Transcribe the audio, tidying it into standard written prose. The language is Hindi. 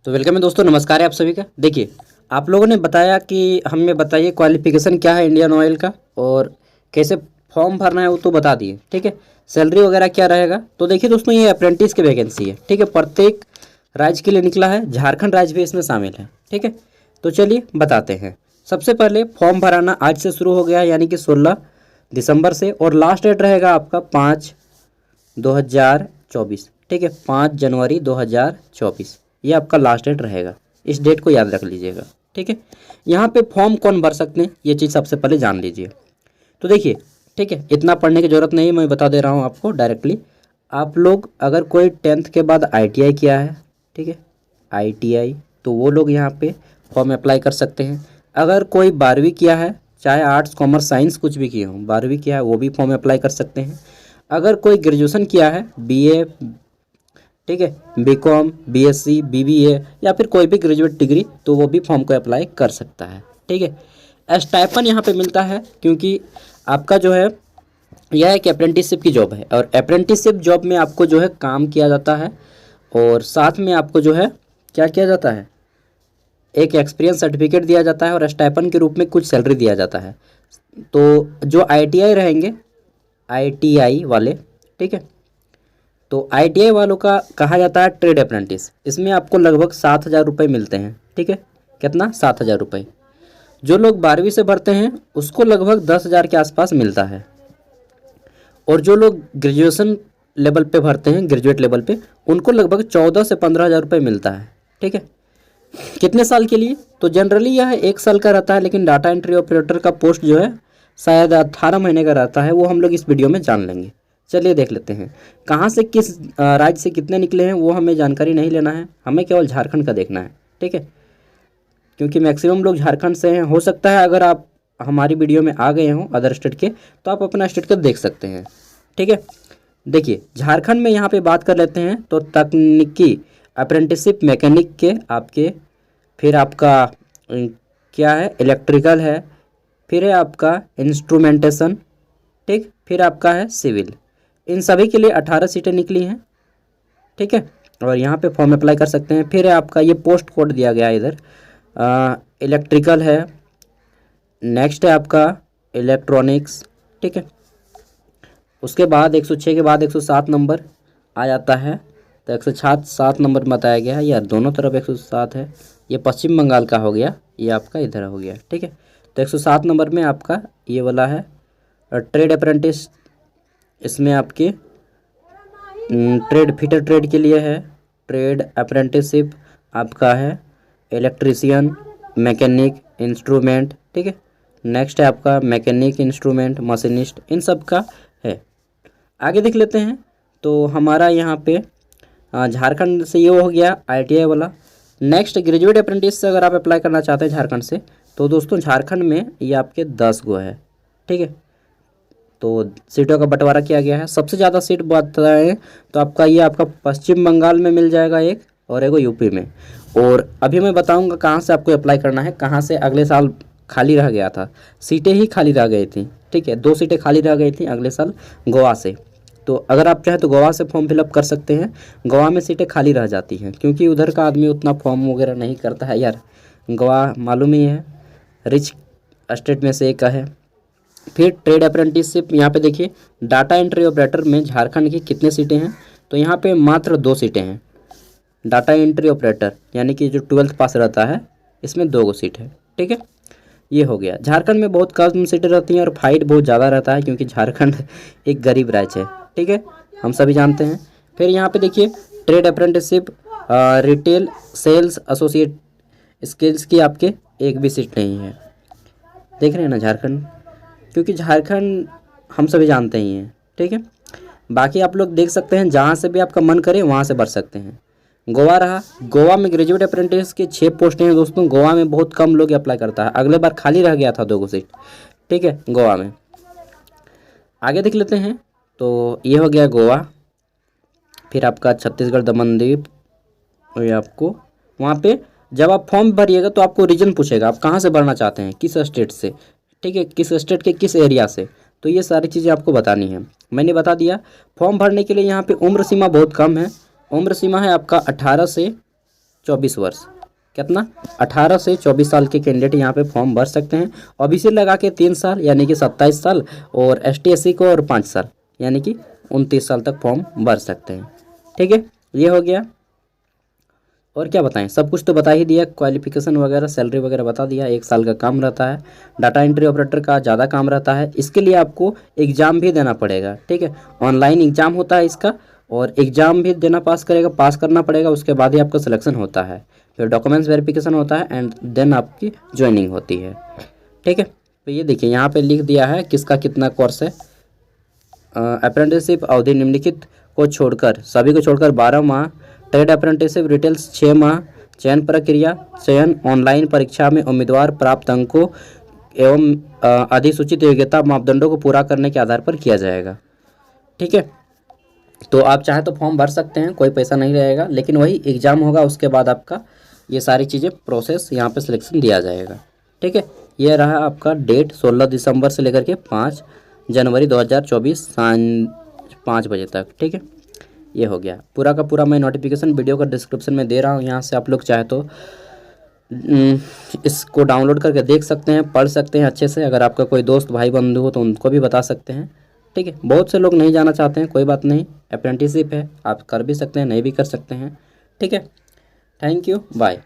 तो वेलकम है दोस्तों, नमस्कार है आप सभी का। देखिए, आप लोगों ने बताया कि हमें बताइए क्वालिफिकेशन क्या है इंडियन ऑयल का और कैसे फॉर्म भरना है, वो तो बता दिए। ठीक है, सैलरी वगैरह क्या रहेगा। तो देखिए दोस्तों, ये अप्रेंटिस की वैकेंसी है। ठीक है, प्रत्येक राज्य के लिए निकला है, झारखंड राज्य भी इसमें शामिल है। ठीक है, तो चलिए बताते हैं। सबसे पहले फॉर्म भराना आज से शुरू हो गया है, यानी कि 16 दिसंबर से, और लास्ट डेट रहेगा आपका 5/2024। ठीक है, 5 जनवरी 2024 ये आपका लास्ट डेट रहेगा। इस डेट को याद रख लीजिएगा। ठीक है, यहाँ पे फॉर्म कौन भर सकते हैं, ये चीज़ सबसे पहले जान लीजिए। तो देखिए, ठीक है, इतना पढ़ने की ज़रूरत नहीं, मैं बता दे रहा हूँ आपको डायरेक्टली। आप लोग अगर कोई 10th के बाद ITI किया है, ठीक है, ITI, तो वो लोग यहाँ पे फॉर्म अप्लाई कर सकते हैं। अगर कोई 12वीं किया है, चाहे आर्ट्स कॉमर्स साइंस कुछ भी किए हों, 12वीं किया है वो भी फॉर्म अप्लाई कर सकते हैं। अगर कोई ग्रेजुएशन किया है, BA, ठीक है, BCom, BSc, BBA या फिर कोई भी ग्रेजुएट डिग्री, तो वो भी फॉर्म को अप्लाई कर सकता है। ठीक है, स्टाइपन यहाँ पे मिलता है क्योंकि आपका जो है यह एक अप्रेंटिसशिप की जॉब है, और अप्रेंटिसशिप जॉब में आपको जो है काम किया जाता है, और साथ में आपको जो है क्या किया जाता है, एक एक्सपीरियंस सर्टिफिकेट दिया जाता है, और स्टाइपन के रूप में कुछ सैलरी दिया जाता है। तो जो ITI रहेंगे, ITI वाले, ठीक है, तो ITI वालों का कहा जाता है ट्रेड अप्रेंटिस। इसमें आपको लगभग 7,000 रुपये मिलते हैं। ठीक है, कितना, 7,000 रुपये। जो लोग 12वीं से भरते हैं उसको लगभग 10,000 के आसपास मिलता है, और जो लोग ग्रेजुएशन लेवल पे भरते हैं, ग्रेजुएट लेवल पे, उनको लगभग 14 से 15,000 रुपये मिलता है। ठीक है, कितने साल के लिए, तो जनरली यह 1 साल का रहता है, लेकिन डाटा एंट्री ऑपरेटर का पोस्ट जो है शायद 18 महीने का रहता है, वो हम लोग इस वीडियो में जान लेंगे। चलिए देख लेते हैं कहाँ से किस राज्य से कितने निकले हैं, वो हमें जानकारी नहीं लेना है, हमें केवल झारखंड का देखना है। ठीक है, क्योंकि मैक्सिमम लोग झारखंड से हैं। हो सकता है अगर आप हमारी वीडियो में आ गए हों अदर स्टेट के, तो आप अपना स्टेट का देख सकते हैं। ठीक है, देखिए झारखंड में यहाँ पे बात कर लेते हैं, तो तकनीकी अप्रेंटिसशिप मैकेनिक के आपके, फिर आपका क्या है, इलेक्ट्रिकल है, फिर है आपका इंस्ट्रूमेंटेशन, ठीक, फिर आपका है सिविल। इन सभी के लिए 18 सीटें निकली हैं। ठीक है, और यहाँ पे फॉर्म अप्लाई कर सकते हैं। फिर है आपका ये पोस्ट कोड दिया गया है इधर, इलेक्ट्रिकल है, नेक्स्ट है आपका इलेक्ट्रॉनिक्स। ठीक है, उसके बाद 106 के बाद 107 नंबर आ जाता है, तो 107 नंबर में बताया गया है, यार दोनों तरफ 107 है। ये पश्चिम बंगाल का हो गया, ये आपका इधर हो गया। ठीक है, तो 107 नंबर में आपका ये वाला है ट्रेड अप्रेंटिस। इसमें आपके ट्रेड फिटर ट्रेड के लिए है, ट्रेड अप्रेंटिसशिप आपका है इलेक्ट्रीशियन, मैकेनिक, इंस्ट्रूमेंट। ठीक है, नेक्स्ट है आपका मैकेनिक, इंस्ट्रूमेंट, मशीनिस्ट, इन सब का है। आगे देख लेते हैं, तो हमारा यहाँ पे झारखंड से ये हो गया ITI वाला। नेक्स्ट ग्रेजुएट अप्रेंटिस से अगर आप अप्लाई करना चाहते हैं झारखंड से, तो दोस्तों झारखंड में ये आपके 10 गो है। ठीक है, तो सीटों का बंटवारा किया गया है। सबसे ज़्यादा सीट बताएं तो आपका ये आपका पश्चिम बंगाल में मिल जाएगा एक, और एक यूपी में। और अभी मैं बताऊंगा कहाँ से आपको अप्लाई करना है, कहाँ से अगले साल खाली रह गया था, सीटें ही खाली रह गई थी। ठीक है, 2 सीटें खाली रह गई थी अगले साल गोवा से। तो अगर आप चाहें तो गोवा से फॉर्म फिलअप कर सकते हैं। गोवा में सीटें खाली रह जाती हैं क्योंकि उधर का आदमी उतना फॉर्म वगैरह नहीं करता है यार। गोवा मालूम ही है, रिच स्टेट में से एक है। फिर ट्रेड अप्रेंटिसशिप, यहाँ पे देखिए डाटा एंट्री ऑपरेटर में झारखंड की कितने सीटें हैं, तो यहाँ पे मात्र 2 सीटें हैं। डाटा एंट्री ऑपरेटर यानी कि जो 12th पास रहता है, इसमें 2 गो सीट है। ठीक है, ये हो गया। झारखंड में बहुत कम सीटें रहती हैं और फाइट बहुत ज़्यादा रहता है क्योंकि झारखंड एक गरीब राज्य है। ठीक है, हम सभी जानते हैं। फिर यहाँ पे देखिए trade apprenticeship retail sales associate skills की आपके एक भी सीट नहीं है। देख रहे हैं ना झारखंड, क्योंकि झारखंड हम सभी जानते ही हैं। ठीक है, बाकी आप लोग देख सकते हैं, जहाँ से भी आपका मन करे वहाँ से भर सकते हैं। गोवा रहा, गोवा में ग्रेजुएट अप्रेंटिस के 6 पोस्टें हैं दोस्तों। गोवा में बहुत कम लोग अप्लाई करता है, अगले बार खाली रह गया था 2 गो सीट। ठीक है, गोवा में। आगे देख लेते हैं, तो ये हो गया गोवा। फिर आपका छत्तीसगढ़, दमन-दीव, और ये आपको वहाँ पे जब आप फॉर्म भरिएगा तो आपको रीजन पूछेगा आप कहाँ से भरना चाहते हैं, किस स्टेट से। ठीक है, किस स्टेट के किस एरिया से, तो ये सारी चीज़ें आपको बतानी है। मैंने बता दिया। फॉर्म भरने के लिए यहाँ पे उम्र सीमा बहुत कम है। उम्र सीमा है आपका 18 से 24 वर्ष, कितना 18 से 24 साल के कैंडिडेट यहाँ पे फॉर्म भर सकते हैं। ओबीसी लगा के 3 साल यानी कि 27 साल, और एसटी एससी को और 5 साल यानी कि 29 साल तक फॉर्म भर सकते हैं। ठीक है, ये हो गया। और क्या बताएं, सब कुछ तो बता ही दिया, क्वालिफिकेशन वगैरह सैलरी वगैरह बता दिया। 1 साल का काम रहता है, डाटा एंट्री ऑपरेटर का ज़्यादा काम रहता है। इसके लिए आपको एग्ज़ाम भी देना पड़ेगा। ठीक है, ऑनलाइन एग्ज़ाम होता है इसका, और एग्ज़ाम भी देना पास करना पड़ेगा, उसके बाद ही आपका सिलेक्शन होता है। फिर डॉक्यूमेंट्स वेरिफिकेशन होता है एंड देन आपकी ज्वाइनिंग होती है। ठीक है, तो ये देखिए यहाँ पे लिख दिया है किसका कितना कोर्स है। अप्रेंटिसशिप अवधि निम्नलिखित को छोड़कर, सभी को छोड़कर 12 माह, ट्रेड अप्रेंटिसशिप डिटेल्स 6 माह, चयन प्रक्रिया, चयन ऑनलाइन परीक्षा में उम्मीदवार प्राप्त अंकों एवं अधिसूचित योग्यता मापदंडों को पूरा करने के आधार पर किया जाएगा। ठीक है, तो आप चाहे तो फॉर्म भर सकते हैं, कोई पैसा नहीं रहेगा, लेकिन वही एग्ज़ाम होगा, उसके बाद आपका ये सारी चीज़ें प्रोसेस यहाँ पे सिलेक्शन दिया जाएगा। ठीक है, ये रहा आपका डेट 16 दिसंबर से लेकर के 5 जनवरी 2024 सांझ 5 बजे तक। ठीक है, ये हो गया पूरा का पूरा। मैं नोटिफिकेशन वीडियो का डिस्क्रिप्शन में दे रहा हूँ, यहाँ से आप लोग चाहे तो इसको डाउनलोड करके देख सकते हैं, पढ़ सकते हैं अच्छे से। अगर आपका कोई दोस्त भाई बंधु हो तो उनको भी बता सकते हैं। ठीक है, बहुत से लोग नहीं जाना चाहते हैं, कोई बात नहीं, अप्रेंटिसशिप है, आप कर भी सकते हैं, नहीं भी कर सकते हैं। ठीक है, थैंक यू, बाय।